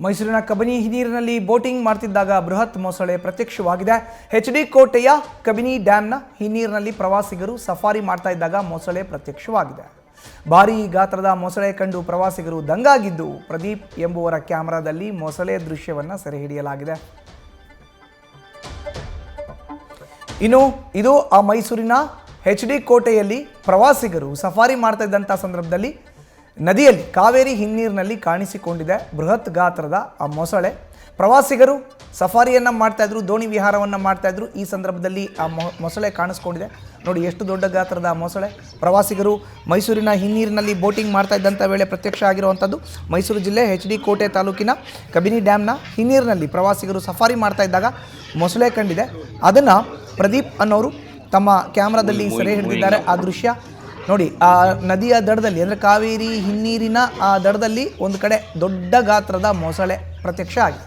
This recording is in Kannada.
ಮೈಸೂರಿನ ಕಬಿನಿ ಹಿನ್ನೀರಿನಲ್ಲಿ ಬೋಟಿಂಗ್ ಮಾಡ್ತಿದ್ದಾಗ ಬೃಹತ್ ಮೊಸಳೆ ಪ್ರತ್ಯಕ್ಷವಾಗಿದೆ. ಎಚ್.ಡಿ. ಕೋಟೆಯ ಕಬಿನಿ ಡ್ಯಾಂನ ಹಿನ್ನೀರಿನಲ್ಲಿ ಪ್ರವಾಸಿಗರು ಸಫಾರಿ ಮಾಡ್ತಾ ಇದ್ದಾಗ ಮೊಸಳೆ ಪ್ರತ್ಯಕ್ಷವಾಗಿದೆ. ಭಾರೀ ಗಾತ್ರದ ಮೊಸಳೆ ಕಂಡು ಪ್ರವಾಸಿಗರು ದಂಗಾಗಿದ್ದು, ಪ್ರದೀಪ್ ಎಂಬುವರ ಕ್ಯಾಮೆರಾದಲ್ಲಿ ಮೊಸಳೆ ದೃಶ್ಯವನ್ನು ಸೆರೆ ಹಿಡಿಯಲಾಗಿದೆ. ಇನ್ನು ಇದು ಆ ಮೈಸೂರಿನ ಎಚ್.ಡಿ. ಕೋಟೆಯಲ್ಲಿ ಪ್ರವಾಸಿಗರು ಸಫಾರಿ ಮಾಡ್ತಾ ಇದ್ದಂಥ ಸಂದರ್ಭದಲ್ಲಿ ನದಿಯಲ್ಲಿ ಕಾವೇರಿ ಹಿನ್ನೀರಿನಲ್ಲಿ ಕಾಣಿಸಿಕೊಂಡಿದೆ ಬೃಹತ್ ಗಾತ್ರದ ಆ ಮೊಸಳೆ. ಪ್ರವಾಸಿಗರು ಸಫಾರಿಯನ್ನು ಮಾಡ್ತಾಯಿದ್ರು, ದೋಣಿ ವಿಹಾರವನ್ನು ಮಾಡ್ತಾಯಿದ್ರು. ಈ ಸಂದರ್ಭದಲ್ಲಿ ಆ ಮೊಸಳೆ ಕಾಣಿಸ್ಕೊಂಡಿದೆ. ನೋಡಿ ಎಷ್ಟು ದೊಡ್ಡ ಗಾತ್ರದ ಮೊಸಳೆ. ಪ್ರವಾಸಿಗರು ಮೈಸೂರಿನ ಹಿನ್ನೀರಿನಲ್ಲಿ ಬೋಟಿಂಗ್ ಮಾಡ್ತಾ ಇದ್ದಂಥ ವೇಳೆ ಪ್ರತ್ಯಕ್ಷ ಆಗಿರುವಂಥದ್ದು. ಮೈಸೂರು ಜಿಲ್ಲೆ ಎಚ್.ಡಿ. ಕೋಟೆ ತಾಲೂಕಿನ ಕಬಿನಿ ಡ್ಯಾಮ್ನ ಹಿನ್ನೀರಿನಲ್ಲಿ ಪ್ರವಾಸಿಗರು ಸಫಾರಿ ಮಾಡ್ತಾ ಇದ್ದಾಗ ಮೊಸಳೆ ಕಂಡಿದೆ. ಅದನ್ನು ಪ್ರದೀಪ್ ಅನ್ನೋರು ತಮ್ಮ ಕ್ಯಾಮ್ರಾದಲ್ಲಿ ಸೆರೆ ಹಿಡಿದಿದ್ದಾರೆ. ಆ ದೃಶ್ಯ ನೋಡಿ, ಆ ನದಿಯ ದಡದಲ್ಲಿ ಅಂದರೆ ಕಾವೇರಿ ಹಿನ್ನೀರಿನ ಆ ದಡದಲ್ಲಿ ಒಂದು ಕಡೆ ದೊಡ್ಡ ಗಾತ್ರದ ಮೊಸಳೆ ಪ್ರತ್ಯಕ್ಷ ಆಗಿದೆ.